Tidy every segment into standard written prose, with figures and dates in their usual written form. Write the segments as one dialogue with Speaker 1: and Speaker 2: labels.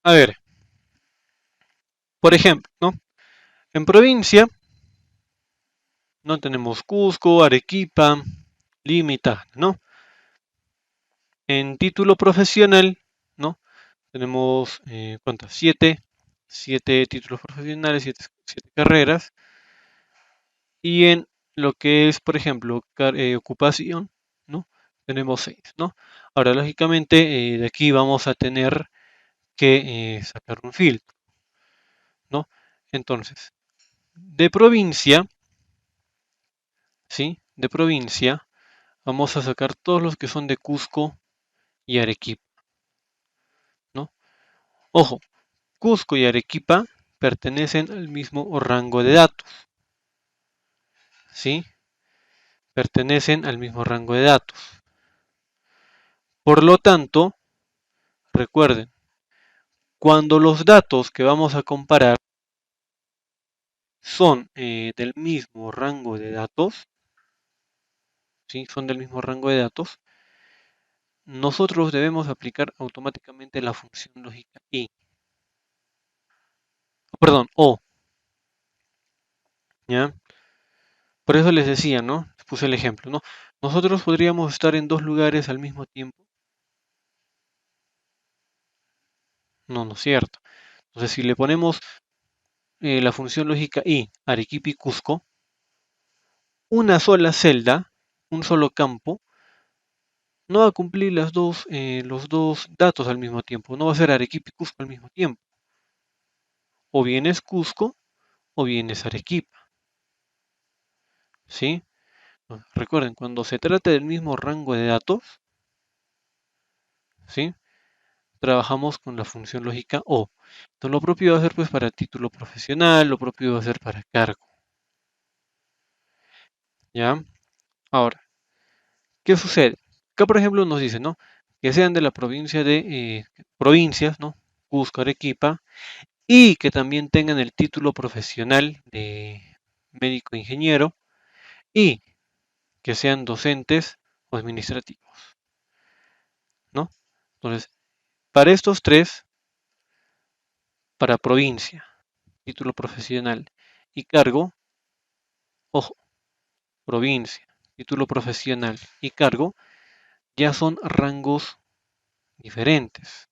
Speaker 1: A ver, por ejemplo, ¿no? En provincia no tenemos Cusco, Arequipa, Lima y Tacna, ¿no? En título profesional, ¿no? Tenemos, ¿cuántas? Siete títulos profesionales, siete carreras. Y en lo que es, por ejemplo, ocupación, ¿no? Tenemos 6, ¿no? Ahora, lógicamente, de aquí vamos a tener que sacar un filtro, ¿no? Entonces, de provincia, ¿sí? De provincia, vamos a sacar todos los que son de Cusco y Arequipa, ¿no? Ojo, Cusco y Arequipa pertenecen al mismo rango de datos, ¿sí? Pertenecen al mismo rango de datos. Por lo tanto, recuerden, cuando los datos que vamos a comparar son del mismo rango de datos, ¿sí? Son del mismo rango de datos, nosotros debemos aplicar automáticamente la función lógica y, perdón, o, ¿ya? Por eso les decía, ¿no? Les puse el ejemplo, ¿no? Nosotros podríamos estar en dos lugares al mismo tiempo. No, no es cierto. Entonces, si le ponemos la función lógica y Arequipa y Cusco, una sola celda, un solo campo, no va a cumplir los dos datos al mismo tiempo. No va a ser Arequipa y Cusco al mismo tiempo. O bien es Cusco o bien es Arequipa. ¿Sí? Recuerden, cuando se trata del mismo rango de datos, ¿sí? Trabajamos con la función lógica o. Entonces, lo propio va a ser pues para título profesional, lo propio va a ser para cargo. ¿Ya? Ahora, ¿qué sucede? Acá, por ejemplo, nos dice, ¿no? Que sean de la provincia de provincias, ¿no? Cusco, Arequipa, y que también tengan el título profesional de médico ingeniero y que sean docentes o administrativos, ¿no? Entonces, para estos tres, para provincia, título profesional y cargo, ojo, provincia, título profesional y cargo, ya son rangos diferentes,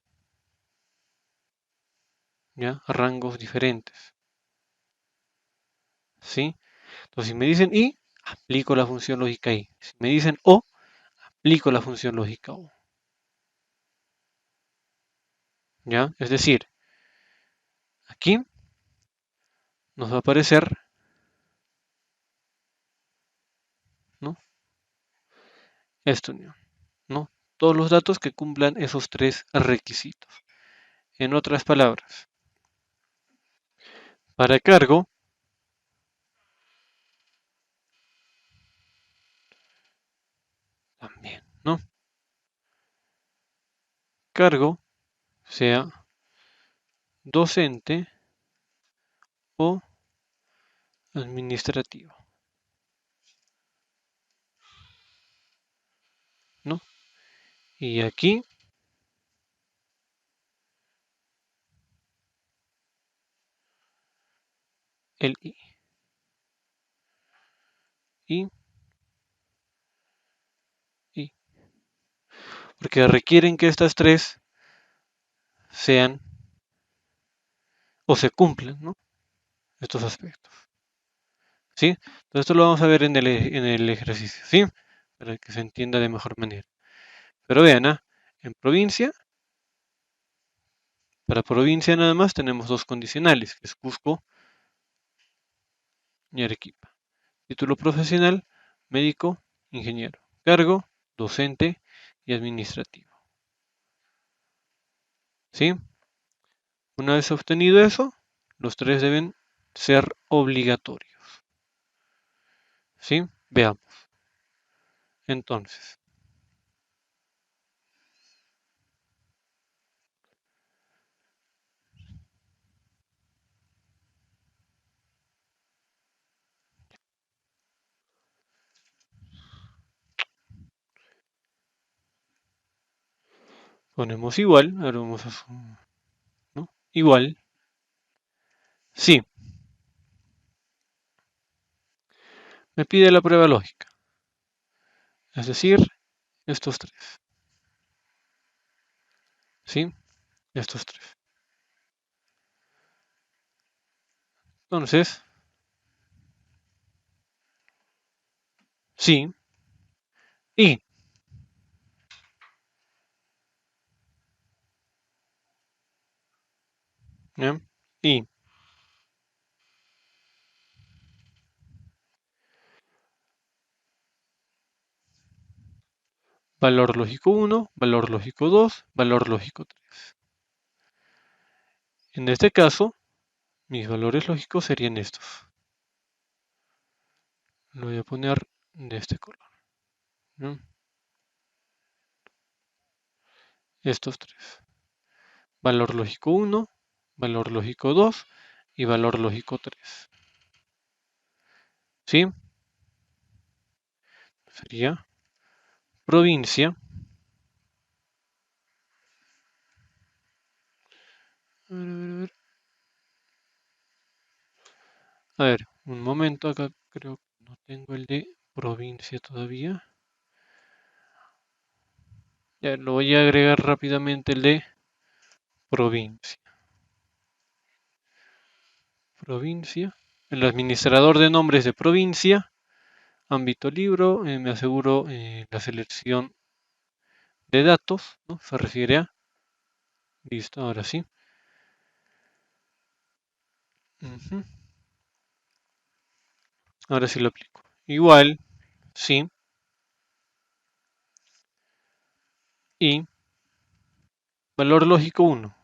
Speaker 1: ¿ya? Rangos diferentes, ¿sí? Entonces, si me dicen y, aplico la función lógica y. Si me dicen o, aplico la función lógica o, ¿ya? Es decir, aquí nos va a aparecer, ¿no? Esto, ¿no? Todos los datos que cumplan esos tres requisitos. En otras palabras, para cargo, también, ¿no? Cargo sea docente o administrativo, ¿no? Y aquí el I. Y, y. Porque requieren que estas tres sean o se cumplan, ¿no? Estos aspectos, ¿sí? Entonces esto lo vamos a ver en el ejercicio, ¿sí? Para que se entienda de mejor manera. Pero vean, en provincia, para provincia nada más tenemos dos condicionales, que es Cusco y Arequipa. Título profesional, médico, ingeniero. Cargo, docente y administrativo. ¿Sí? Una vez obtenido eso, los tres deben ser obligatorios. ¿Sí? Veamos. Entonces, ponemos igual, ahora vamos a, ¿no? igual, sí, me pide la prueba lógica, es decir, estos tres, ¿sí? Estos tres. Entonces, sí, y, ¿ya? Y, valor lógico 1, valor lógico 2, valor lógico 3. En este caso, mis valores lógicos serían estos. Lo voy a poner de este color, ¿no? Estos tres. Valor lógico 1, valor lógico 2 y valor lógico 3. ¿Sí? Sería provincia. A ver, un momento, acá creo que no tengo el de provincia todavía. Ya lo voy a agregar rápidamente el de provincia. Provincia. El administrador de nombres de provincia. Ámbito libro. Me aseguro la selección de datos, ¿no? Se refiere a. Listo, ahora sí. Ujú. Ahora sí lo aplico. Igual, sí, y valor lógico 1,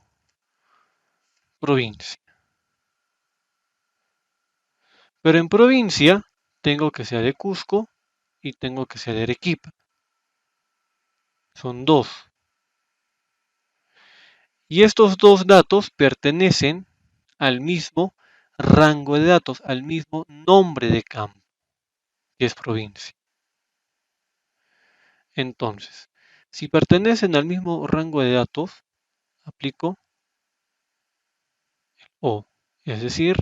Speaker 1: provincia. Pero en provincia tengo que sea de Cusco y tengo que ser de Arequipa. Son dos. Y estos dos datos pertenecen al mismo rango de datos, al mismo nombre de campo, que es provincia. Entonces, si pertenecen al mismo rango de datos, aplico O. Es decir,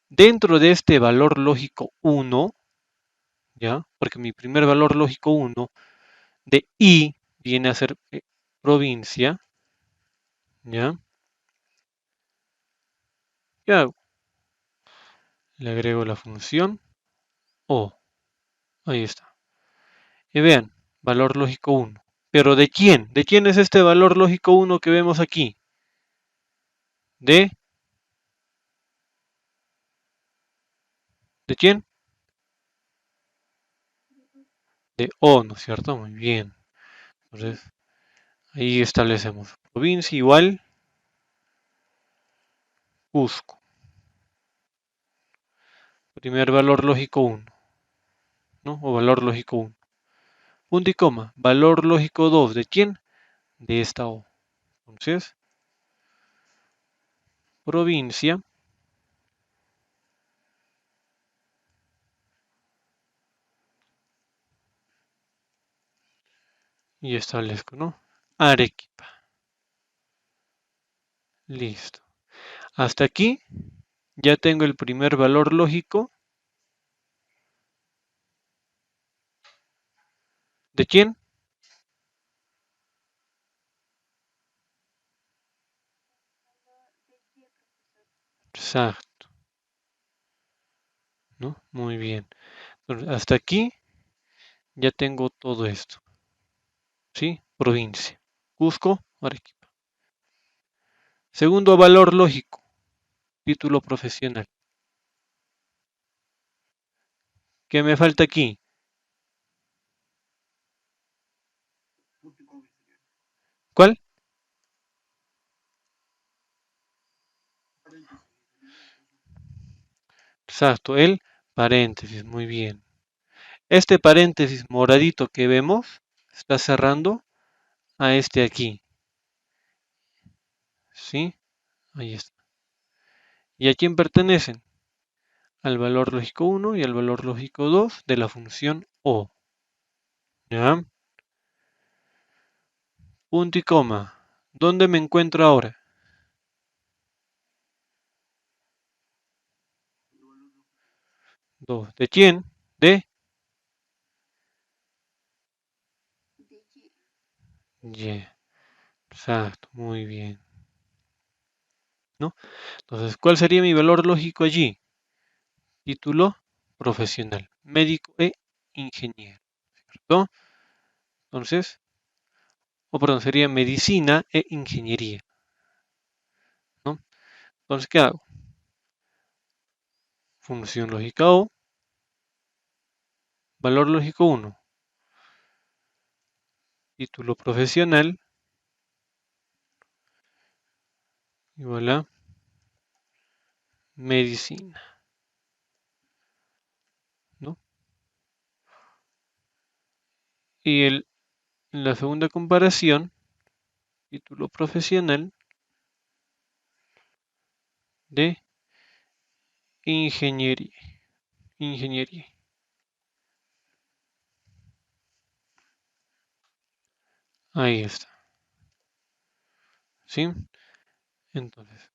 Speaker 1: dentro de este valor lógico 1, ¿ya? Porque mi primer valor lógico 1 de I viene a ser provincia, ¿ya? ¿Qué hago? Le agrego la función O. Ahí está. Y vean, valor lógico 1. ¿Pero de quién? ¿De quién es este valor lógico 1 que vemos aquí? ¿De? ¿De quién? De O, ¿no es cierto? Muy bien. Entonces, ahí establecemos provincia igual Cusco. Primer valor lógico 1, ¿no? O valor lógico 1. Punto y coma. Valor lógico 2. ¿De quién? De esta O. Entonces, provincia y establezco, ¿no? Arequipa. Listo. Hasta aquí ya tengo el primer valor lógico. ¿De quién? Exacto, ¿no? Muy bien. Entonces, hasta aquí ya tengo todo esto. ¿Sí? Provincia. Cusco, Arequipa. Segundo valor lógico, título profesional. ¿Qué me falta aquí? ¿Cuál? Exacto, el paréntesis. Muy bien. Este paréntesis moradito que vemos está cerrando a este aquí. ¿Sí? Ahí está. ¿Y a quién pertenecen? Al valor lógico 1 y al valor lógico 2 de la función O. ¿Ya? Punto y coma. ¿Dónde me encuentro ahora? 2. ¿De quién? De Y. Exacto, muy bien. ¿No? Entonces, ¿cuál sería mi valor lógico allí? Título profesional, médico e ingeniero, ¿cierto? Entonces, o perdón, sería medicina e ingeniería, ¿no? Entonces, ¿qué hago? Función lógica O, valor lógico 1, título profesional, igual a medicina, ¿no? Y la segunda comparación, título profesional de ingeniería. Ingeniería. Ahí está. ¿Sí? Entonces,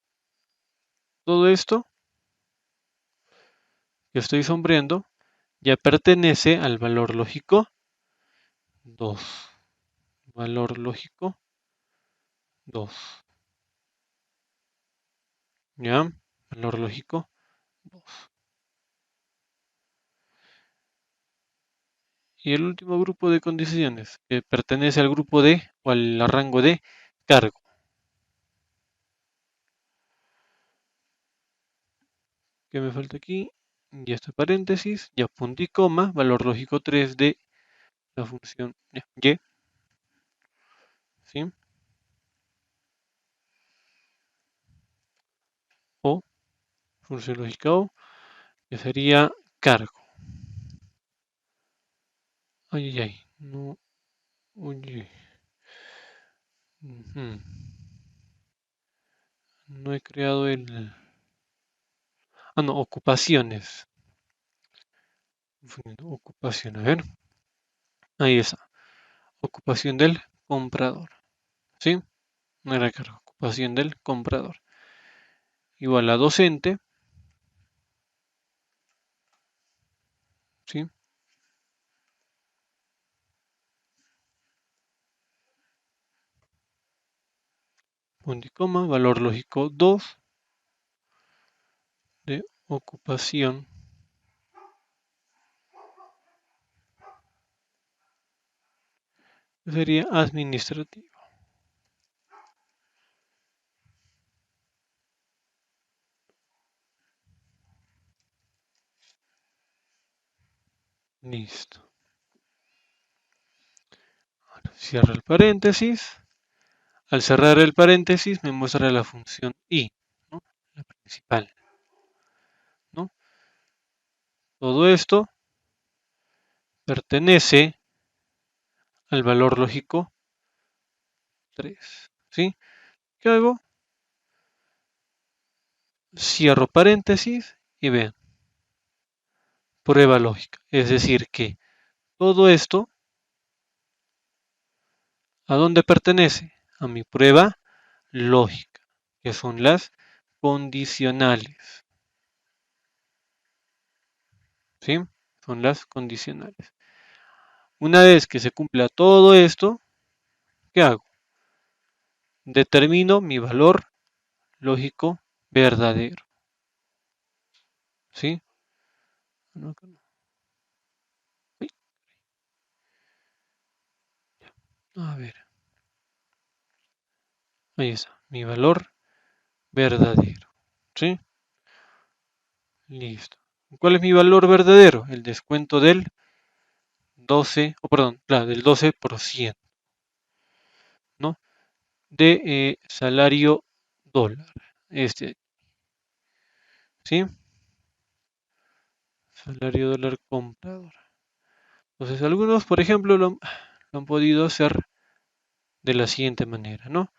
Speaker 1: todo esto que estoy sombreando ya pertenece al valor lógico 2. Valor lógico 2. ¿Ya? Valor lógico 2. Y el último grupo de condiciones que pertenece al grupo D o al rango de cargo. ¿Qué me falta aquí? Ya está paréntesis, ya punto y coma, valor lógico 3 de la función y, ¿sí? O función lógica O, que sería cargo. Ay, ay, ay, no, oye, no he creado el... Ah, no, ocupaciones. Ocupación, a ver, ahí está. Ocupación del comprador, ¿sí? No era cargo, ocupación del comprador. Igual a docente, ¿sí? Punto y coma, valor lógico 2 de ocupación sería administrativo. Listo. Ahora cierro el paréntesis. Al cerrar el paréntesis me muestra la función I, ¿no? La principal, ¿no? Todo esto pertenece al valor lógico 3, ¿sí? ¿Qué hago? Cierro paréntesis y vean, prueba lógica. Es decir, que todo esto, ¿a dónde pertenece? A mi prueba lógica, que son las condicionales, ¿sí? Son las condicionales. Una vez que se cumpla todo esto, ¿qué hago? Determino mi valor lógico verdadero, ¿sí? No, no. A ver, ahí está, mi valor verdadero, ¿sí? Listo. ¿Cuál es mi valor verdadero? El descuento del 12, o perdón, claro, del 12%, ¿no? De salario dólar, este, ¿sí? Salario dólar comprador. Entonces, algunos, por ejemplo, lo han podido hacer de la siguiente manera, ¿no?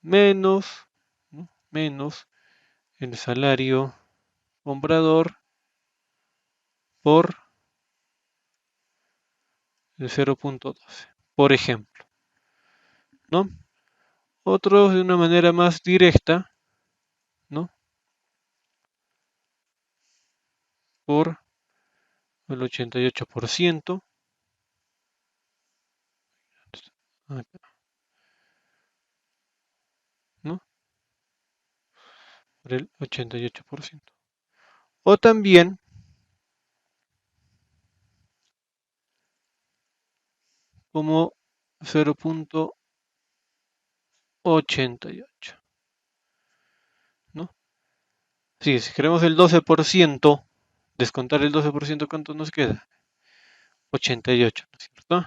Speaker 1: Menos, ¿no? Menos el salario comprador por el 0.12, por ejemplo, ¿no? Otros de una manera más directa, ¿no? por el 88%, ¿no? Por el 88%. O también como 0,88, ¿no? Sí, si queremos el 12%, descontar el 12%, ¿cuánto nos queda? 88, ¿no es cierto?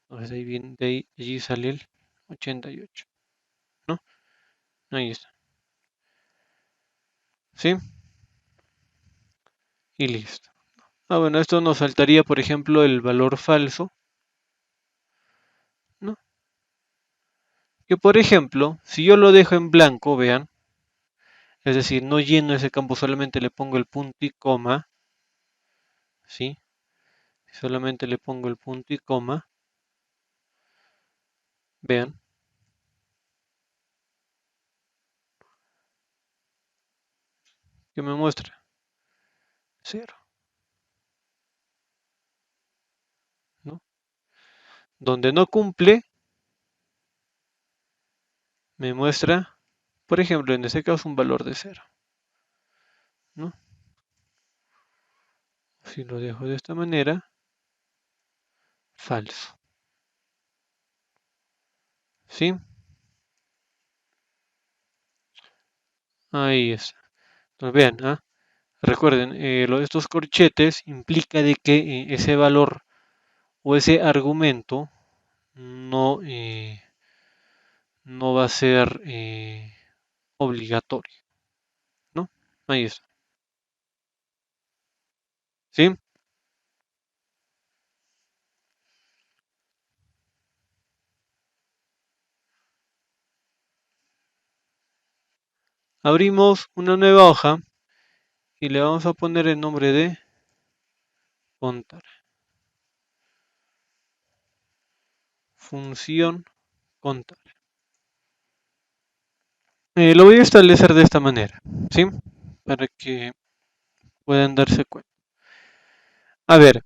Speaker 1: Entonces ahí viene, allí sale el 88, ¿no? Ahí está. ¿Sí? Y listo. Bueno, esto nos saltaría, por ejemplo, el valor falso, ¿no? Que por ejemplo, si yo lo dejo en blanco, vean, es decir, no lleno ese campo, solamente le pongo el punto y coma, ¿sí? Solamente le pongo el punto y coma, vean, que me muestra 0, ¿no? Donde no cumple, me muestra, por ejemplo, en este caso un valor de 0, ¿no? Si lo dejo de esta manera, falso, ¿sí? Ahí está. Entonces vean, ¿ah? Recuerden, estos corchetes implica de que ese valor o ese argumento no, no va a ser obligatorio, ¿no? Ahí está. ¿Sí? Abrimos una nueva hoja y le vamos a poner el nombre de contar. Función contar. Lo voy a establecer de esta manera, ¿sí? Para que puedan darse cuenta. A ver,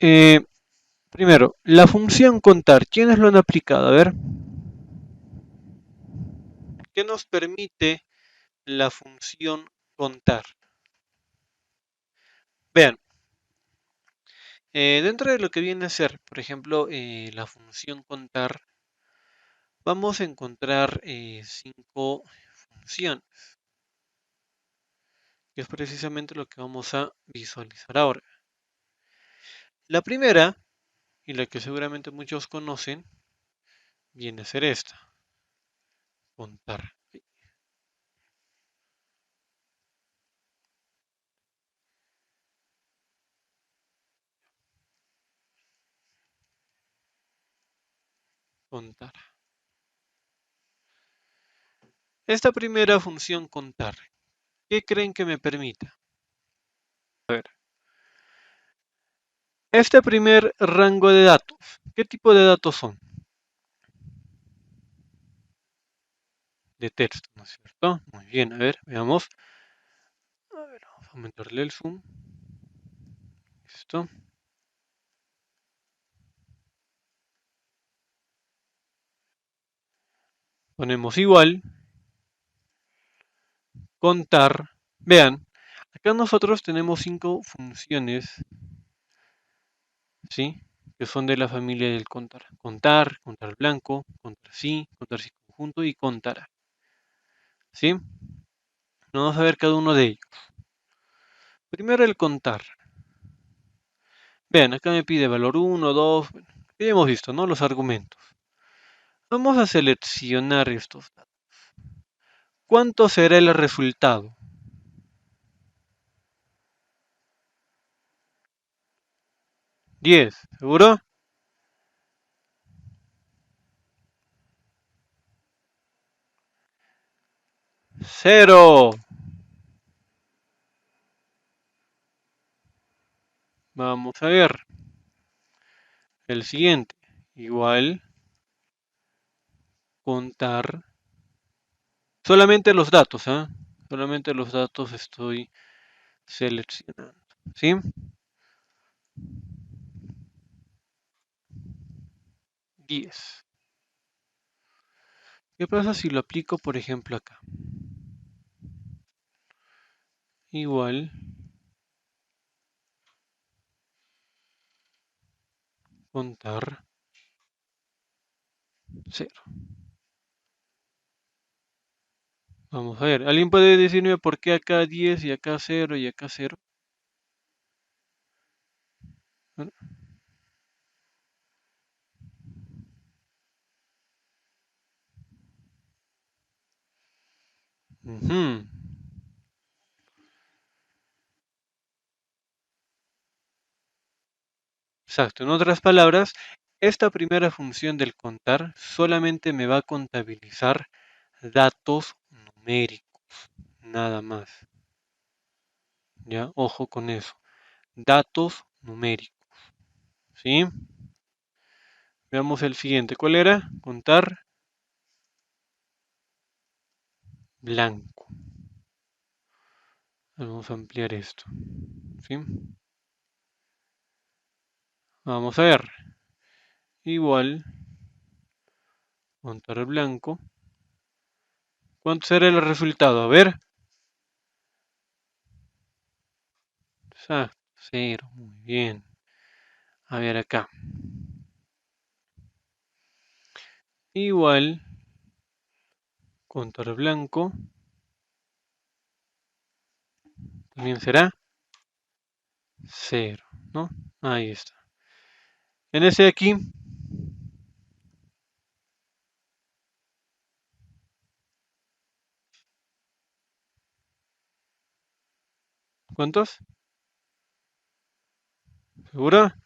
Speaker 1: eh, primero, la función contar. ¿Quiénes lo han aplicado? A ver, ¿qué nos permite la función contar? Vean, dentro de lo que viene a ser, por ejemplo, la función contar, vamos a encontrar 5 funciones, que es precisamente lo que vamos a visualizar ahora. La primera, y la que seguramente muchos conocen, viene a ser esta, contar. Contar. Esta primera función contar, ¿qué creen que me permita? A ver, este primer rango de datos, ¿qué tipo de datos son? De texto, ¿no es cierto? Muy bien, a ver, veamos. A ver, vamos a aumentarle el zoom. Listo. Ponemos igual, contar. Vean, acá nosotros tenemos 5 funciones, ¿sí? Que son de la familia del contar. Contar, contar blanco, contar sí conjunto y contará, ¿sí? Vamos a ver cada uno de ellos. Primero el contar. Vean, acá me pide valor 1, 2, bueno, que ya hemos visto, ¿no? Los argumentos. Vamos a seleccionar estos datos. ¿Cuánto será el resultado? 10, ¿seguro? 0. Vamos a ver. El siguiente. Igual, contar. Solamente los datos, ¿ah? Solamente los datos estoy seleccionando. ¿Sí? 10. ¿Qué pasa si lo aplico, por ejemplo, acá? Igual, contar 0. Vamos a ver. ¿Alguien puede decirme por qué acá 10 y acá 0 y acá 0? Ujú. Exacto. En otras palabras, esta primera función del contar solamente me va a contabilizar datos numéricos, nada más. Ya, ojo con eso. Datos numéricos. ¿Sí? Veamos el siguiente. ¿Cuál era? Contar blanco. Vamos a ampliar esto. ¿Sí? Vamos a ver. Igual, contar blanco. ¿Cuánto será el resultado? A ver. Exacto. 0. Muy bien. A ver acá. Igual, contar blanco. También será 0. ¿No? Ahí está. En ese de aquí, ¿cuántos? ¿Segura?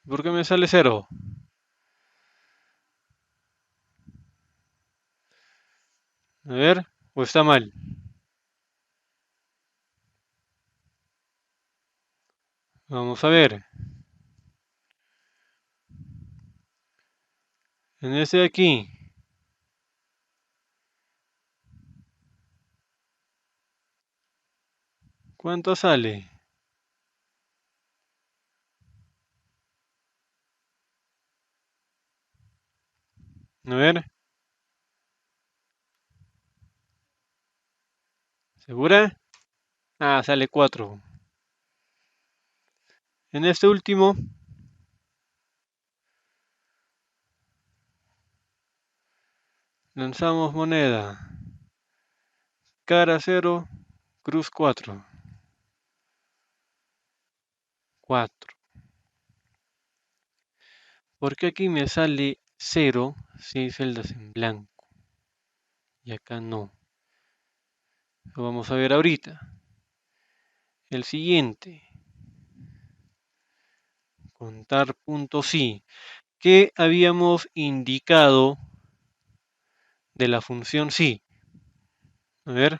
Speaker 1: ¿Por qué me sale 0? A ver. ¿O está mal? Vamos a ver. En ese de aquí, ¿cuánto sale? A ver. ¿Segura? Ah, sale 4. En este último, lanzamos moneda. Cara 0, cruz 4. 4. ¿Por qué aquí me sale 0 si hay celdas en blanco? Y acá no. Lo vamos a ver ahorita. El siguiente. Contar punto sí. ¿Qué habíamos indicado de la función sí? A ver.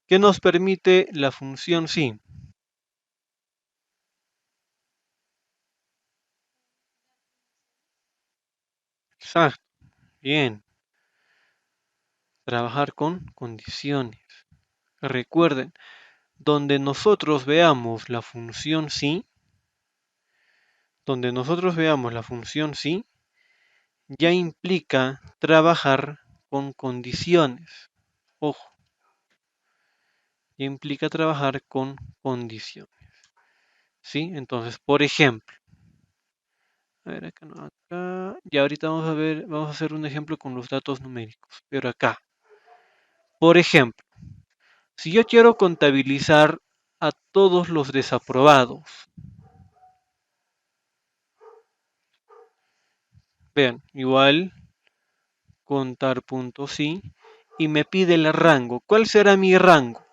Speaker 1: ¿Qué nos permite la función sí? Exacto. Bien. Trabajar con condiciones. Recuerden, donde nosotros veamos la función sí, ya implica trabajar con condiciones. Ojo, ya implica trabajar con condiciones. ¿Sí? Entonces, por ejemplo, a ver acá, no, acá. Y ahorita vamos a ver, vamos a hacer un ejemplo con los datos numéricos. Pero acá, por ejemplo, si yo quiero contabilizar a todos los desaprobados, vean, igual contar punto sí y me pide el rango. ¿Cuál será mi rango?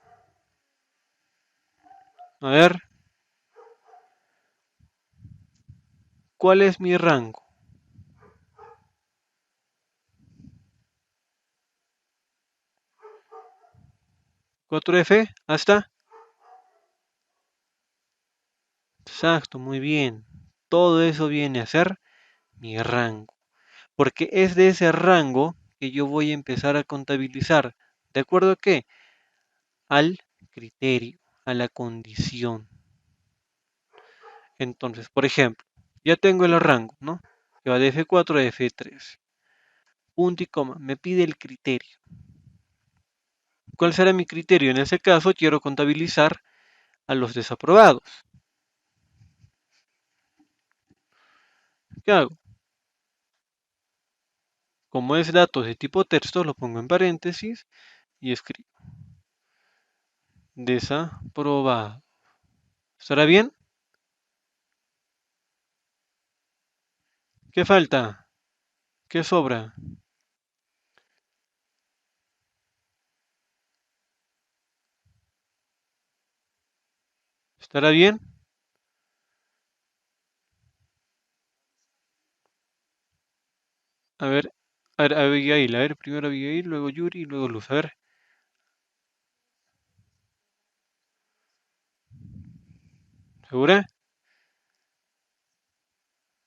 Speaker 1: A ver, ¿cuál es mi rango? 4F, ¿hasta? Exacto, muy bien. todo eso viene a ser mi rango, porque es de ese rango que yo voy a empezar a contabilizar. ¿De acuerdo a qué? Al criterio, a la condición. Entonces, por ejemplo, ya tengo el rango, ¿no? Que va de F4 a F3. Punto y coma. Me pide el criterio. ¿Cuál será mi criterio? En ese caso, quiero contabilizar a los desaprobados. ¿Qué hago? Como es datos de tipo texto, lo pongo en paréntesis y escribo desaprobado. ¿Estará bien? ¿Qué falta? ¿Qué sobra? ¿Estará bien? A ver, Abigail, a ver, primero Abigail, luego Yuri y luego Luz. A ver, ¿segura?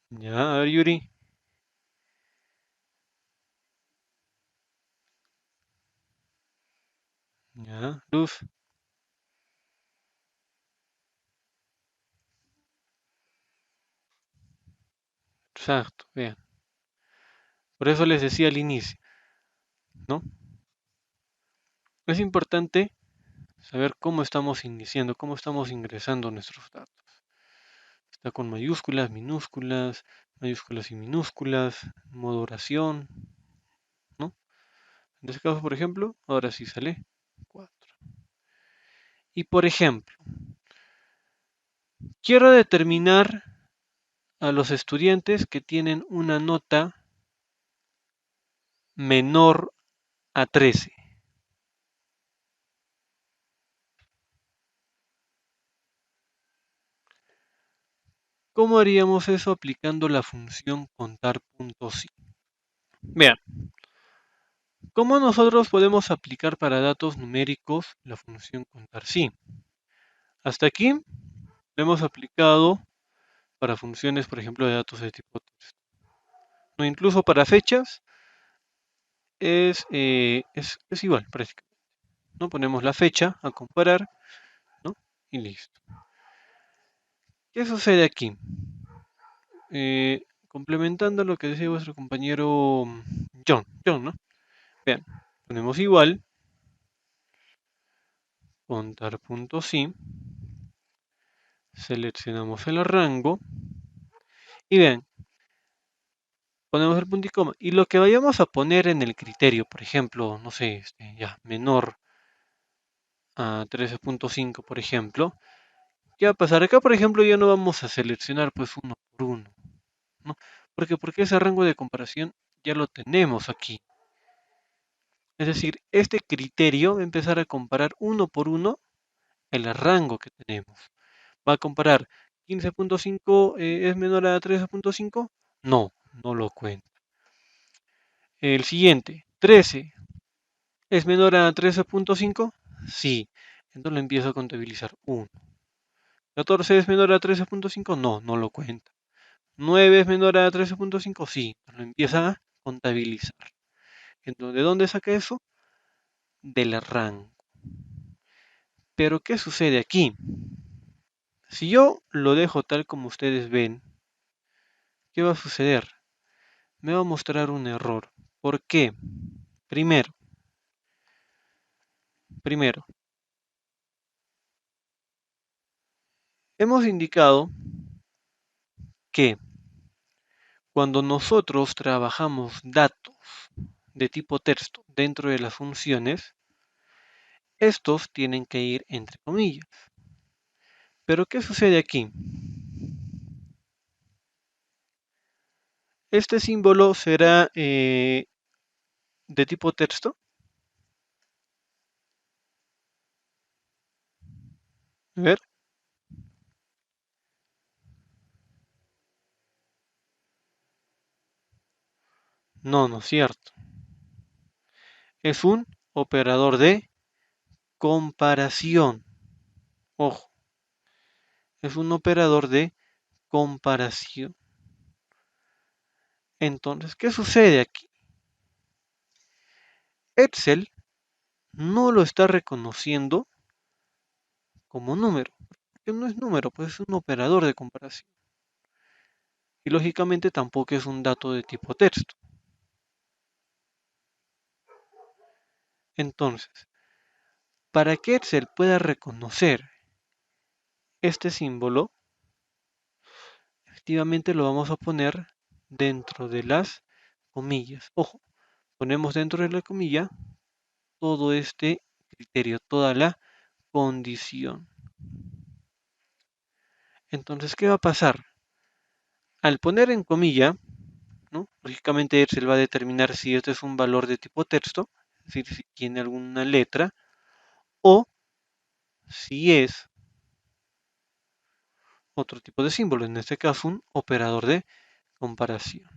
Speaker 1: Ya, a ver, Yuri. Ya, Luz. Exacto, vean. Por eso les decía al inicio, ¿no? Es importante saber cómo estamos iniciando, cómo estamos ingresando nuestros datos. Está con mayúsculas y minúsculas, modo oración, ¿no? En este caso, por ejemplo, ahora sí sale 4. Y por ejemplo, quiero determinar a los estudiantes que tienen una nota menor a 13. ¿Cómo haríamos eso aplicando la función contar.si? Vean, ¿cómo nosotros podemos aplicar para datos numéricos la función contar.si? Hasta aquí lo hemos aplicado para funciones, por ejemplo, de datos de tipo texto. No, incluso para fechas es igual, prácticamente. ¿No? Ponemos la fecha a comparar, ¿no? Y listo. ¿Qué sucede aquí? Complementando lo que decía vuestro compañero John, ¿no? Vean, ponemos igual, contar.si, seleccionamos el rango y vean, ponemos el punto y coma. Y lo que vayamos a poner en el criterio, por ejemplo, no sé, ya, menor a 13.5, por ejemplo, ¿qué va a pasar? Acá, por ejemplo, ya no vamos a seleccionar pues uno por uno, ¿no? Porque ese rango de comparación ya lo tenemos aquí. Es decir, este criterio va a empezar a comparar uno por uno el rango que tenemos. Va a comparar 15.5 es menor a 13.5. No, no lo cuenta. El siguiente, 13 es menor a 13.5. Sí, entonces lo empiezo a contabilizar 1. 14 es menor a 13.5. No, no lo cuenta. 9 es menor a 13.5. Sí, lo empieza a contabilizar. Entonces, ¿de dónde saca eso? Del rango. Pero ¿qué sucede aquí? Si yo lo dejo tal como ustedes ven, ¿qué va a suceder? Me va a mostrar un error. ¿Por qué? Primero, hemos indicado que cuando nosotros trabajamos datos de tipo texto dentro de las funciones, estos tienen que ir entre comillas. Pero ¿qué sucede aquí? Este símbolo será de tipo texto. A ver, no, no es cierto. Es un operador de comparación. Ojo, es un operador de comparación. Entonces, ¿qué sucede aquí? Excel no lo está reconociendo como número, porque no es número, pues es un operador de comparación. Y lógicamente tampoco es un dato de tipo texto. Entonces, para que Excel pueda reconocer este símbolo, efectivamente lo vamos a poner dentro de las comillas. Ojo, ponemos dentro de la comilla todo este criterio, toda la condición. Entonces, ¿qué va a pasar? Al poner en comilla, ¿no? Lógicamente Excel va a determinar si este es un valor de tipo texto, es decir, si tiene alguna letra, o si es otro tipo de símbolo, en este caso un operador de comparación.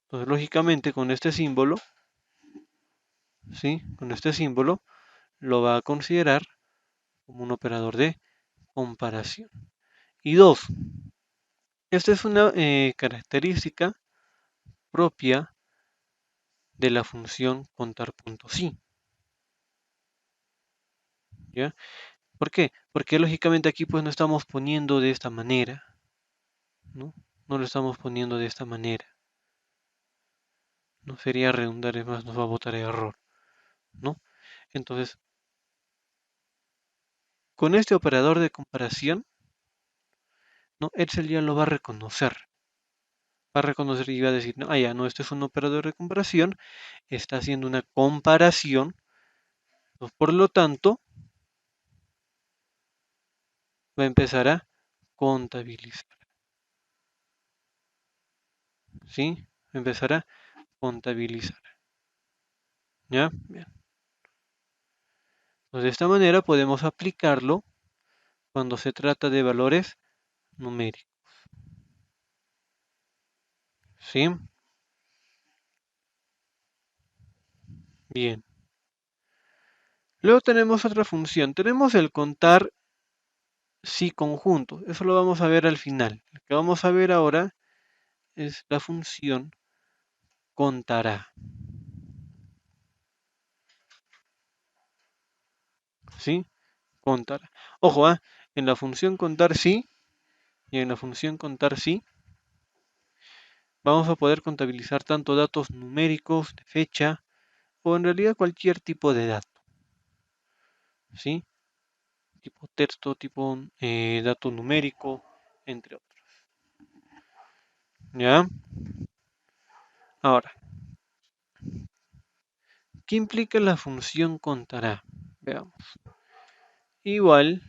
Speaker 1: Entonces, lógicamente, con este símbolo, ¿sí? Con este símbolo lo va a considerar como un operador de comparación. Y dos, esta es una característica propia de la función contar.sí. ¿Ya? ¿Por qué? Porque lógicamente aquí pues no estamos poniendo de esta manera, ¿no? No lo estamos poniendo de esta manera. No sería redundar, es más, nos va a botar error, ¿no? Entonces, con este operador de comparación, ¿no? Excel ya lo va a reconocer. Va a reconocer y va a decir, no, ya, no, este es un operador de comparación, está haciendo una comparación, ¿no? Por lo tanto, va a empezar a contabilizar, ¿sí? Va a empezar a contabilizar, ¿ya? Bien. Pues de esta manera podemos aplicarlo cuando se trata de valores numéricos, ¿sí? Bien. Luego tenemos otra función. Tenemos el contar sí conjunto. Eso lo vamos a ver al final. Lo que vamos a ver ahora es la función contará, ¿sí? Contará. Ojo, en la función contar sí y en la función contar sí vamos a poder contabilizar tanto datos numéricos, de fecha, o en realidad cualquier tipo de dato, ¿sí? Tipo texto, tipo dato numérico, entre otros. ¿Ya? Ahora, ¿qué implica la función contará? Veamos. Igual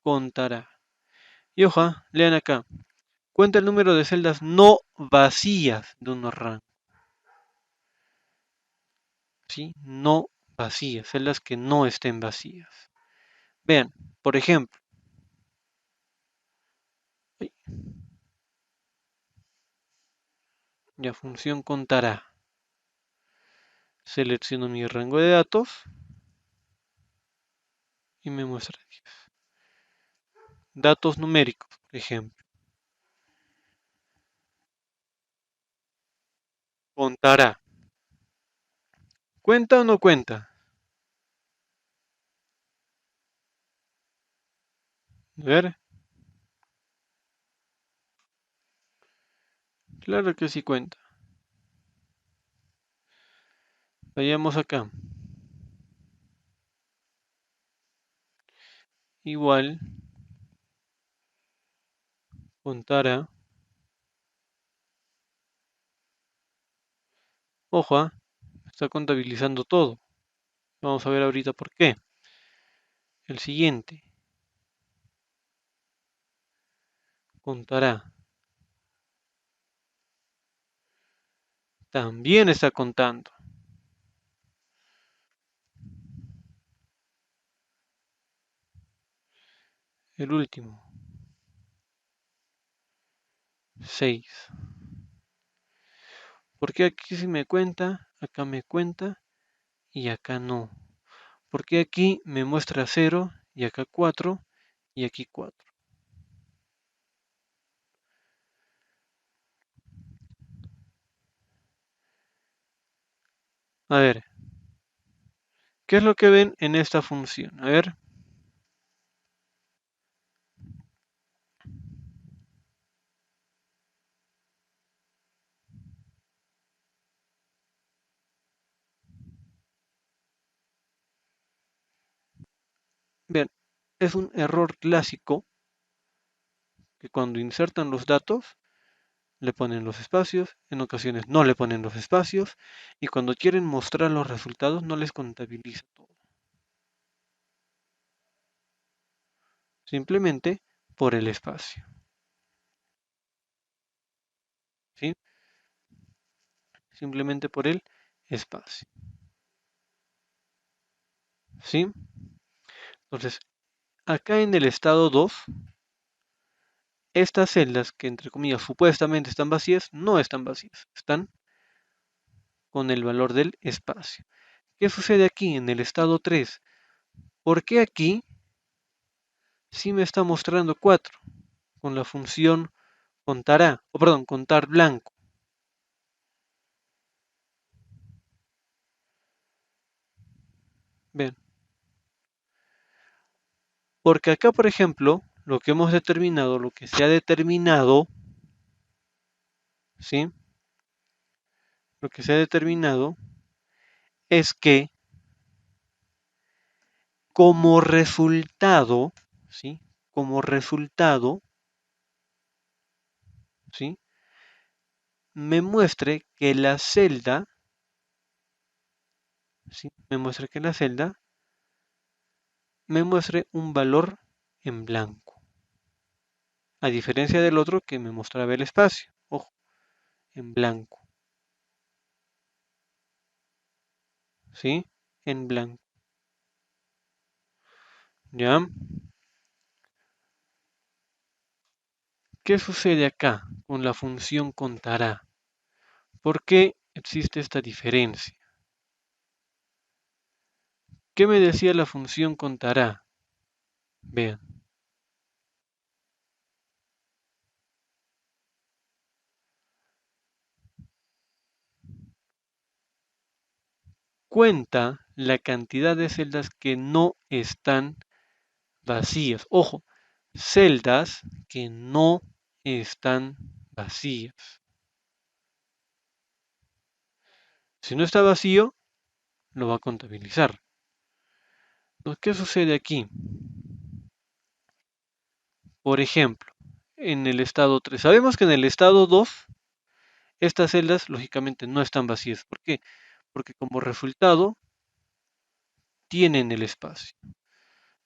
Speaker 1: contará. Y ojo, lean acá. Cuenta el número de celdas no vacías de un rango. ¿Sí? No vacías, celdas que no estén vacías. Vean, por ejemplo, ya función contará. Selecciono mi rango de datos y me muestra 10. Datos numéricos, por ejemplo. Contará. ¿Cuenta o no cuenta? A ver. Claro que sí cuenta. Vayamos acá. Igual contará. Ojo, está contabilizando todo. Vamos a ver ahorita por qué. El siguiente. Contará. También está contando. El último. 6. ¿Por qué aquí sí me cuenta? Acá me cuenta y acá no. ¿Por qué aquí me muestra 0 y acá 4 y aquí 4? A ver, ¿qué es lo que ven en esta función? A ver, vean, es un error clásico que cuando insertan los datos le ponen los espacios, en ocasiones no le ponen los espacios y cuando quieren mostrar los resultados no les contabiliza todo. Simplemente por el espacio. ¿Sí? Simplemente por el espacio. ¿Sí? Entonces, acá en el estado 2, estas celdas que entre comillas supuestamente están vacías, no están vacías, están con el valor del espacio. ¿Qué sucede aquí en el estado 3? ¿Por qué aquí sí me está mostrando 4 con la función contará, o perdón, contar blanco? Ven, porque acá, por ejemplo, lo que hemos determinado, lo que se ha determinado, ¿sí? Lo que se ha determinado es que como resultado, ¿sí? Como resultado, ¿sí? Me muestre que la celda, ¿sí? Me muestre que la celda me muestre un valor en blanco, a diferencia del otro que me mostraba el espacio, ojo, en blanco, ¿sí? En blanco, ¿ya? ¿Qué sucede acá con la función contará? ¿Por qué existe esta diferencia? ¿Qué me decía la función contará? Vean, cuenta la cantidad de celdas que no están vacías. Ojo, celdas que no están vacías. Si no está vacío, lo va a contabilizar. Entonces, ¿qué sucede aquí? Por ejemplo, en el estado 3. Sabemos que en el estado 2 estas celdas lógicamente no están vacías. ¿Por qué? Porque como resultado tienen el espacio.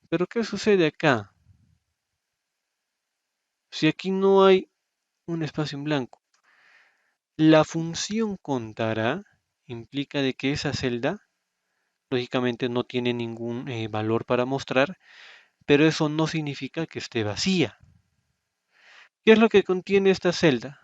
Speaker 1: Pero ¿qué sucede acá? Si aquí no hay un espacio en blanco, la función contará implica de que esa celda lógicamente no tiene ningún valor para mostrar, pero eso no significa que esté vacía. ¿Qué es lo que contiene esta celda?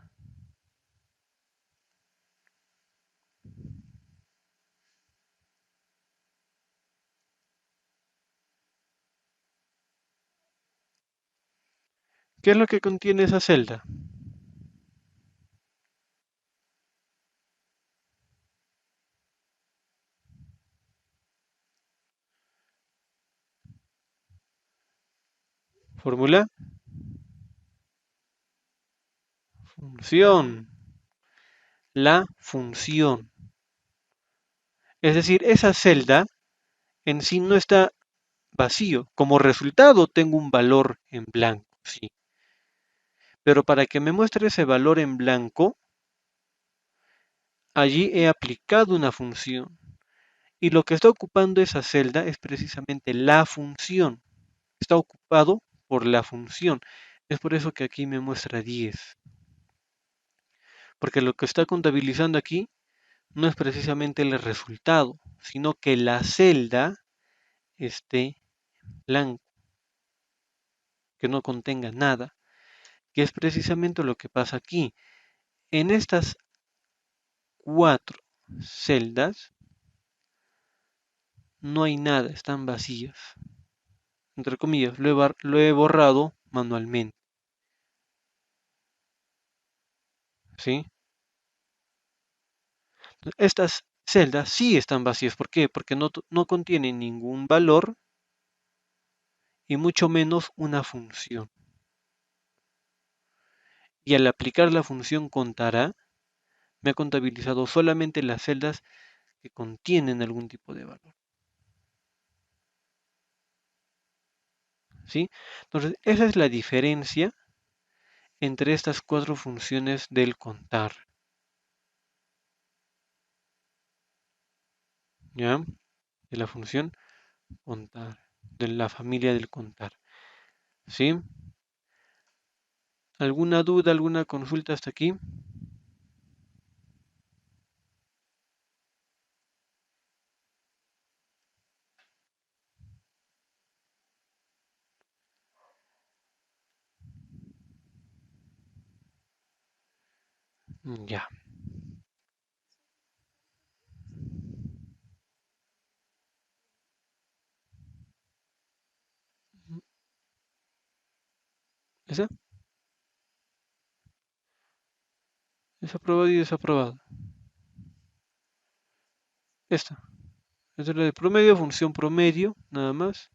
Speaker 1: ¿Qué es lo que contiene esa celda? Fórmula, función, la función. Es decir, esa celda en sí no está vacío. Como resultado tengo un valor en blanco, sí. Pero para que me muestre ese valor en blanco, allí he aplicado una función. Y lo que está ocupando esa celda es precisamente la función. Está ocupado por la función. Es por eso que aquí me muestra 10. Porque lo que está contabilizando aquí no es precisamente el resultado, sino que la celda esté blanca, que no contenga nada, que es precisamente lo que pasa aquí. En estas 4 celdas no hay nada, están vacías. Entre comillas, lo he borrado manualmente. ¿Sí? Estas celdas sí están vacías. ¿Por qué? Porque no contienen ningún valor y mucho menos una función. Y al aplicar la función contará, me ha contabilizado solamente las celdas que contienen algún tipo de valor. ¿Sí? Entonces, esa es la diferencia entre estas cuatro funciones del contar. ¿Ya? De la función contar, de la familia del contar. ¿Sí? ¿Alguna duda, alguna consulta hasta aquí? Ya. ¿Esa? Es aprobado y desaprobado. Esta. Esta es la de promedio, función promedio, nada más.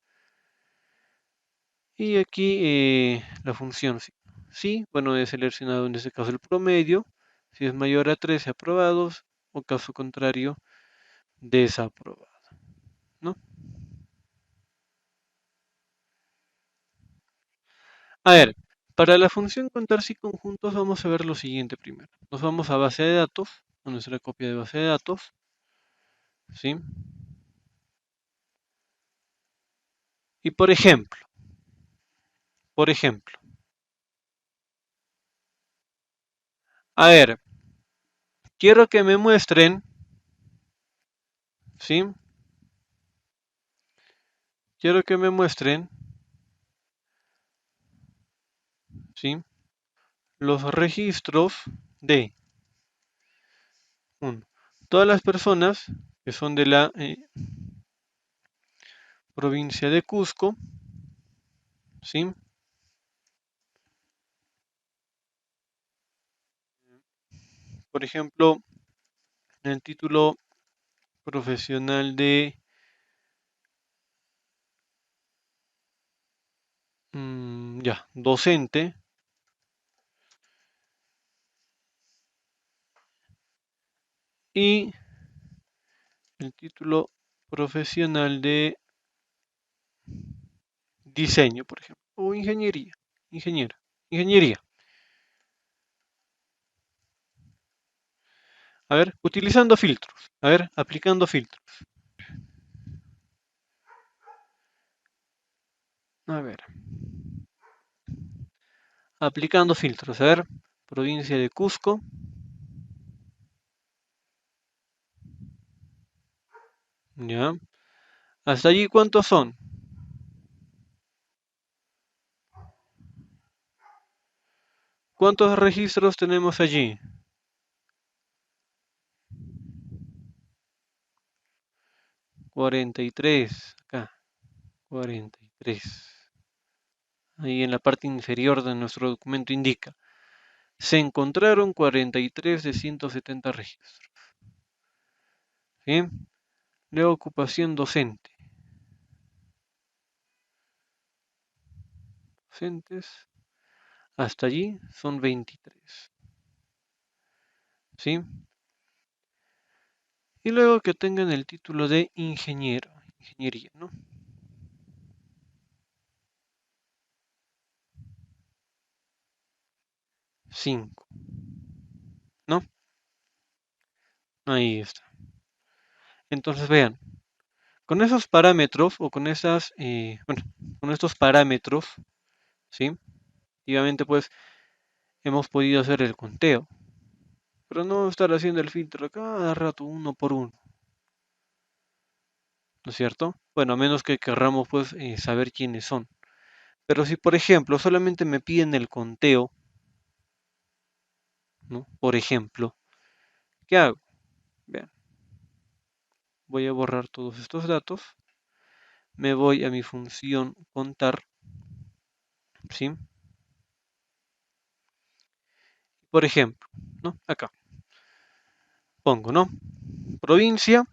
Speaker 1: Y aquí la función sí. Sí, bueno, he seleccionado en este caso el promedio. Si es mayor a 13 aprobados, o caso contrario, desaprobado. ¿No? A ver, para la función contar si conjuntos vamos a ver lo siguiente primero. Nos vamos a base de datos, a nuestra copia de base de datos. ¿Sí? Y por ejemplo, a ver, quiero que me muestren, ¿sí? Quiero que me muestren, ¿sí? Los registros de, uno, todas las personas que son de la provincia de Cusco, ¿sí? Por ejemplo, en el título profesional de ya, docente, y el título profesional de diseño, por ejemplo, o ingeniería, ingeniería. A ver, utilizando filtros. A ver, aplicando filtros. A ver, aplicando filtros. A ver, provincia de Cusco. Ya. Hasta allí, ¿cuántos son? ¿Cuántos registros tenemos allí? 43. Acá, 43. Ahí en la parte inferior de nuestro documento indica. Se encontraron 43 de 170 registros. ¿Sí? Luego ocupación docente. Docentes. Hasta allí son 23. ¿Sí? Y luego que tengan el título de ingeniero. Ingeniería, ¿no? 5. ¿No? Ahí está. Entonces vean, con esos parámetros o con esas, bueno, con estos parámetros, ¿sí? Efectivamente, pues hemos podido hacer el conteo, pero no estar haciendo el filtro cada rato uno por uno, ¿no es cierto? Bueno, a menos que querramos pues saber quiénes son. Pero si por ejemplo solamente me piden el conteo, ¿no? Por ejemplo, ¿qué hago? Vean, voy a borrar todos estos datos, me voy a mi función contar, ¿sí? Por ejemplo, ¿no? Acá. pongo, ¿no? Provincia,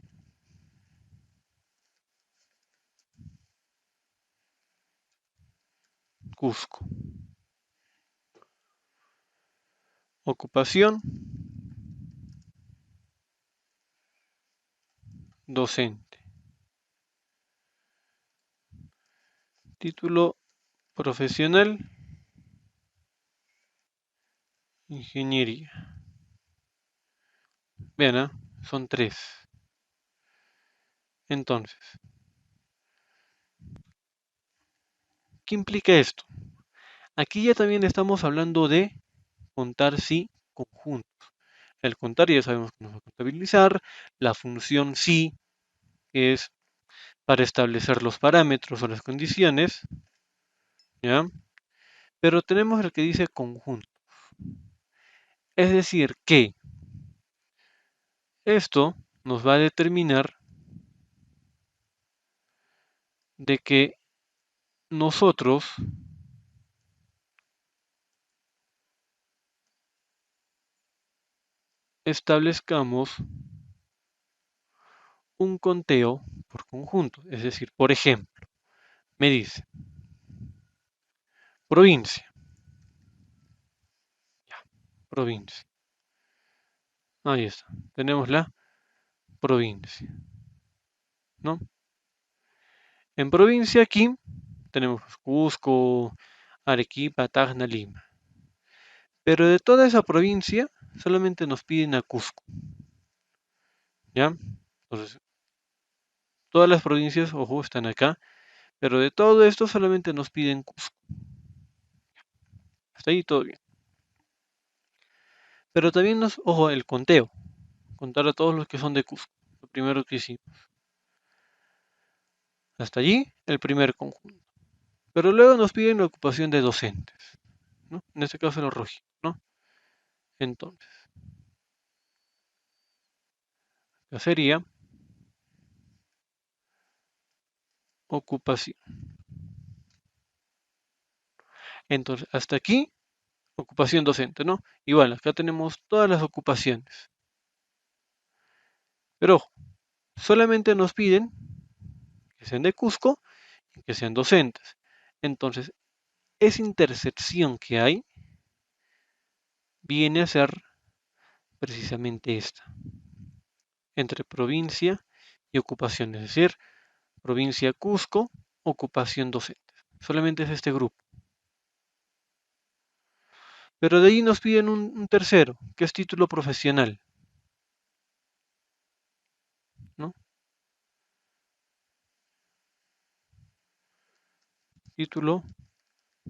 Speaker 1: Cusco. Ocupación, docente. Título profesional, ingeniería. Vean, ¿eh? Son 3. Entonces, ¿qué implica esto? Aquí ya también estamos hablando de contar sí conjuntos. El contar ya sabemos que nos va a contabilizar. La función sí, que es para establecer los parámetros o las condiciones, ¿ya? Pero tenemos el que dice conjunto. Es decir, que esto nos va a determinar de que nosotros establezcamos un conteo por conjunto. Es decir, por ejemplo, me dice provincia, ya, provincia. Ahí está. Tenemos la provincia, ¿no? En provincia aquí tenemos Cusco, Arequipa, Tacna, Lima. Pero de toda esa provincia solamente nos piden a Cusco, ¿ya? Entonces, todas las provincias, ojo, están acá, pero de todo esto solamente nos piden Cusco. Hasta ahí todo bien. Pero también nos, ojo, el conteo, contar a todos los que son de Cusco, lo primero que hicimos. Hasta allí el primer conjunto. Pero luego nos piden la ocupación de docentes, ¿no? En este caso los rojos, ¿no? Entonces, ya sería ocupación. Entonces, hasta aquí, ocupación docente, ¿no? Igual, acá tenemos todas las ocupaciones. Pero ojo, solamente nos piden que sean de Cusco y que sean docentes. Entonces, esa intersección que hay viene a ser precisamente esta, entre provincia y ocupación, es decir, provincia Cusco, ocupación docente. Solamente es este grupo. Pero de ahí nos piden un tercero, que es título profesional, ¿no? Título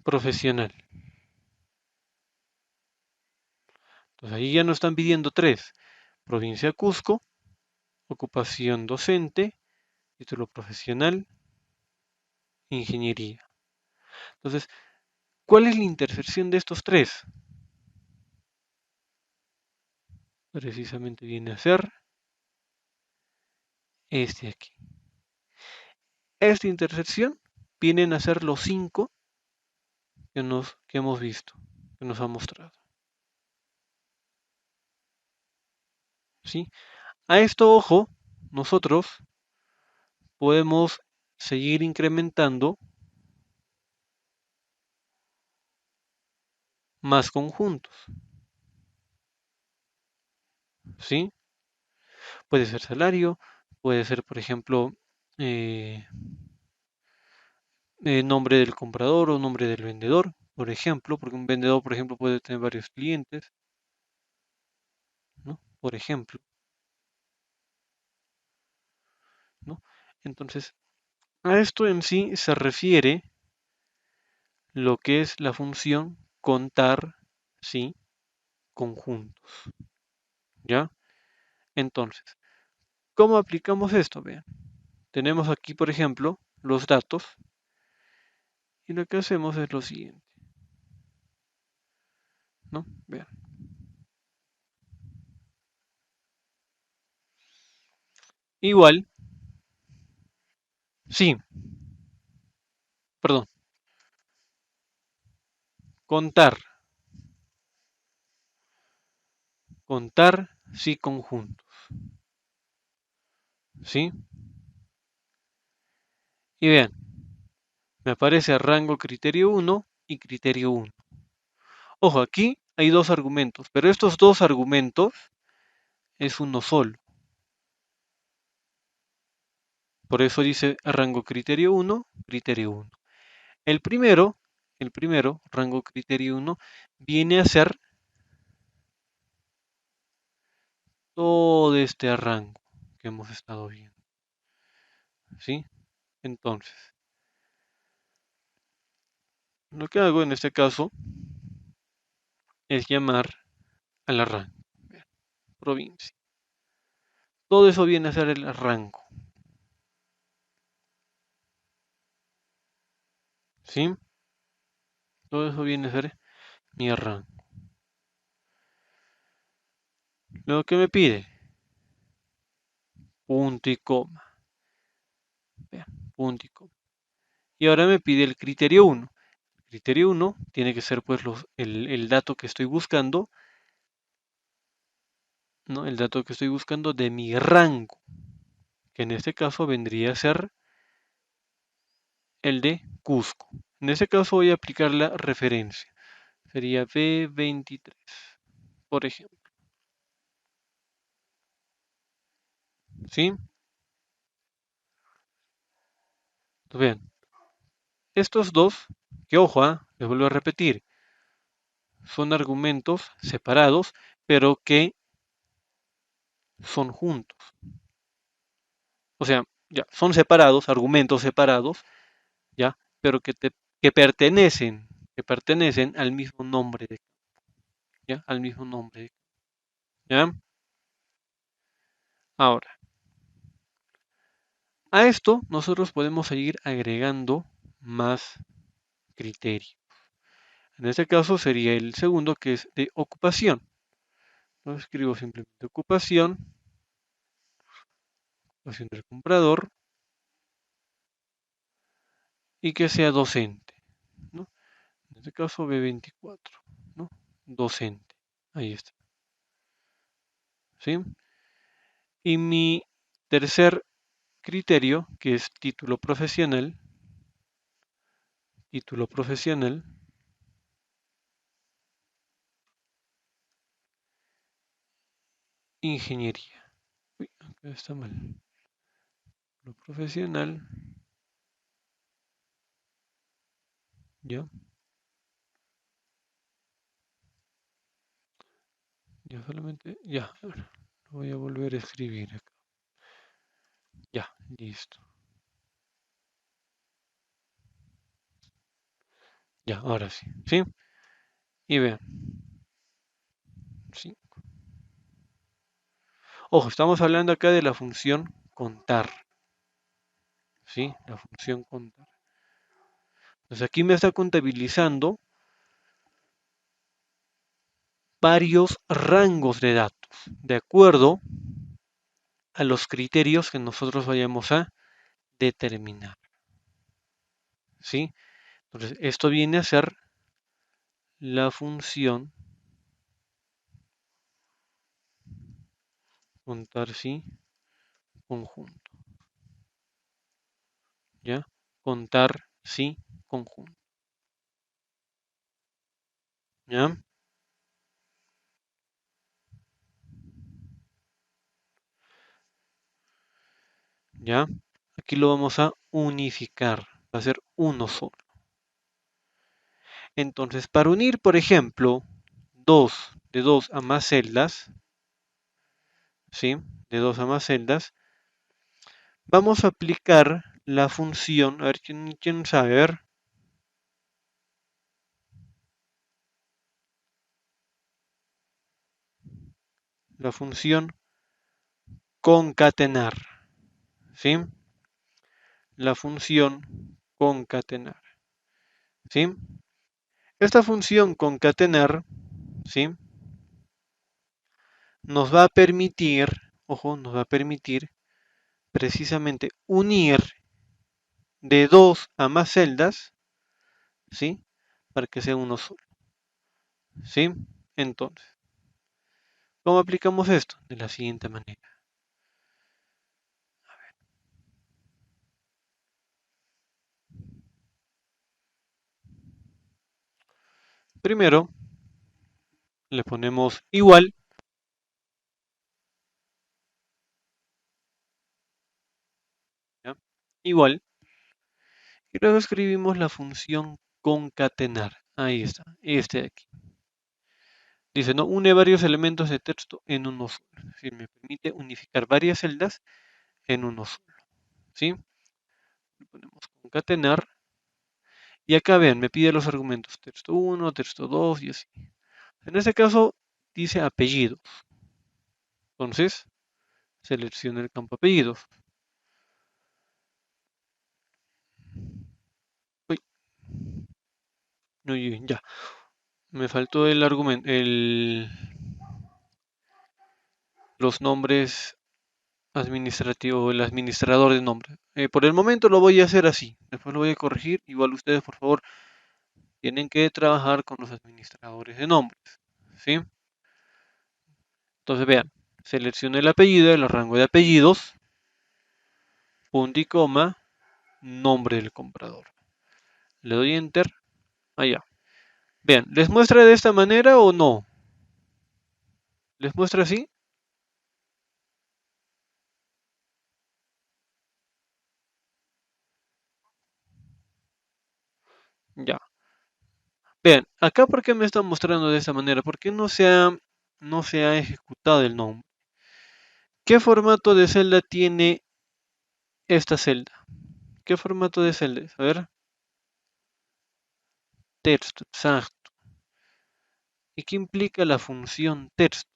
Speaker 1: profesional. Entonces ahí ya nos están pidiendo 3. Provincia Cusco, ocupación docente, título profesional, ingeniería. Entonces, ¿cuál es la intersección de estos 3? Precisamente viene a ser este aquí. Esta intersección vienen a ser los 5 que hemos visto, que nos ha mostrado. ¿Sí? A esto, ojo, nosotros podemos seguir incrementando más conjuntos. ¿Sí? Puede ser salario, puede ser, por ejemplo, eh, nombre del comprador o nombre del vendedor, por ejemplo, porque un vendedor, por ejemplo, puede tener varios clientes, ¿no? Por ejemplo, ¿no? Entonces, a esto en sí se refiere lo que es la función contar, ¿sí? Conjuntos, ¿ya? Entonces, ¿cómo aplicamos esto? Vean, tenemos aquí, por ejemplo, los datos y lo que hacemos es lo siguiente, ¿no? Vean. Igual, sí, perdón, contar, contar, sí, conjuntos. ¿sí? Y vean, me aparece rango criterio 1 y criterio 1. Ojo, aquí hay dos argumentos, pero estos dos argumentos es uno solo. Por eso dice rango criterio 1, criterio 1. El primero, rango criterio 1, viene a ser todo este rango que hemos estado viendo, ¿sí? Entonces, lo que hago en este caso es llamar a la rango, provincia. Todo eso viene a ser el rango, ¿sí? Todo eso viene a ser mi rango. Luego que me pide punto y coma, vean, punto y coma. Y ahora me pide el criterio 1. El criterio 1 tiene que ser pues el dato que estoy buscando, ¿no? El dato que estoy buscando de mi rango, que en este caso vendría a ser el de Cusco. En este caso voy a aplicar la referencia. Sería B23, por ejemplo. ¿Sí? Entonces, vean, estos dos, que ojo, les vuelvo a repetir, son argumentos separados, pero que son juntos. O sea, ya, son separados, argumentos separados, ya, pero que pertenecen al mismo nombre de, ya, al mismo nombre de, ya. Ahora, a esto nosotros podemos seguir agregando más criterios. En este caso sería el segundo, que es de ocupación. Lo escribo simplemente ocupación del comprador, y que sea docente, ¿no? En este caso B24, ¿no? Docente. Ahí está. ¿Sí? Y mi tercer criterio, que es título profesional, ingeniería. Uy, acá está mal. Lo profesional, ya, ya solamente, ya, ahora lo voy a volver a escribir acá. Ya, listo. Ya, ahora sí, ¿sí? Y vean, sí. Ojo, estamos hablando acá de la función contar, ¿sí? La función contar. Entonces aquí me está contabilizando varios rangos de datos, de acuerdo a los criterios que nosotros vayamos a determinar, ¿sí? Entonces, esto viene a ser la función contar, ¿sí? Conjunto, ¿ya? Contar, ¿sí? Conjunto, ¿ya? ¿Ya? Aquí lo vamos a unificar, va a ser uno solo. Entonces, para unir, por ejemplo, de dos a más celdas, ¿sí? De dos a más celdas, vamos a aplicar la función, a ver, ¿quién sabe? A ver, la función concatenar, ¿sí? La función concatenar, ¿sí? Esta función concatenar, ¿sí? Nos va a permitir, ojo, nos va a permitir precisamente unir de dos a más celdas, ¿sí? Para que sea uno solo, ¿sí? Entonces, ¿cómo aplicamos esto? De la siguiente manera. Primero le ponemos igual, ¿ya? Igual, y luego escribimos la función concatenar. Ahí está, este de aquí. Dice, ¿no? Une varios elementos de texto en uno solo. Es decir, me permite unificar varias celdas en uno solo. ¿Sí? Le ponemos concatenar. Y acá vean, me pide los argumentos. Texto uno, texto 2 y así. En este caso dice apellidos. Entonces, selecciono el campo apellidos. Uy, muy bien, ya. Me faltó el argumento, los nombres administrativos, el administrador de nombre. Por el momento lo voy a hacer así. Después lo voy a corregir. Igual ustedes, por favor, tienen que trabajar con los administradores de nombres. ¿Sí? Entonces vean, selecciono el apellido, el rango de apellidos, punto y coma, nombre del comprador. Le doy enter. Allá. Vean, ¿les muestra de esta manera o no? ¿Les muestra así? Ya. Vean, acá por qué me está mostrando de esta manera, porque no se ha ejecutado el nombre. ¿Qué formato de celda tiene esta celda? ¿Qué formato de celda es? A ver, texto, exacto. ¿Y qué implica la función texto?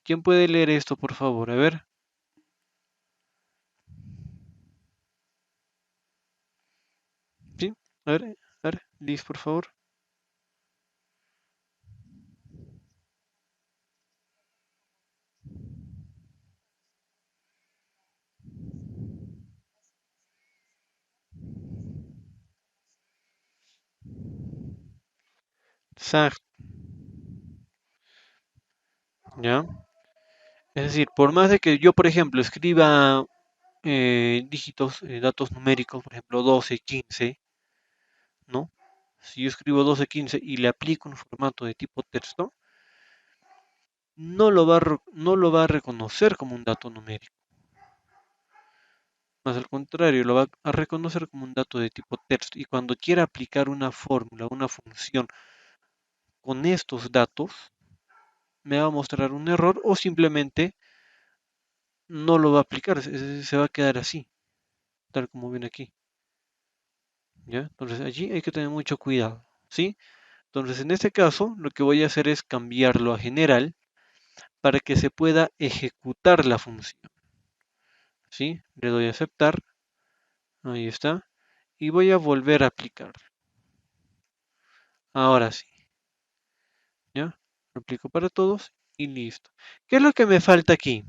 Speaker 1: ¿Quién puede leer esto, por favor? A ver, ¿sí? A ver, Liz, por favor. Exacto, ¿ya? Es decir, por más de que yo, por ejemplo, escriba dígitos, datos numéricos, por ejemplo, 12, 15, ¿no? Si yo escribo 12, 15 y le aplico un formato de tipo texto, no lo va a reconocer como un dato numérico. Más al contrario, lo va a reconocer como un dato de tipo texto. Y cuando quiera aplicar una fórmula, una función con estos datos, me va a mostrar un error o simplemente no lo va a aplicar, se va a quedar así, tal como viene aquí. ¿Ya? Entonces allí hay que tener mucho cuidado, ¿sí? Entonces en este caso lo que voy a hacer es cambiarlo a general para que se pueda ejecutar la función, ¿sí? Le doy a aceptar, ahí está, y voy a volver a aplicar. Ahora sí, ¿ya? Lo aplico para todos y listo. ¿Qué es lo que me falta aquí?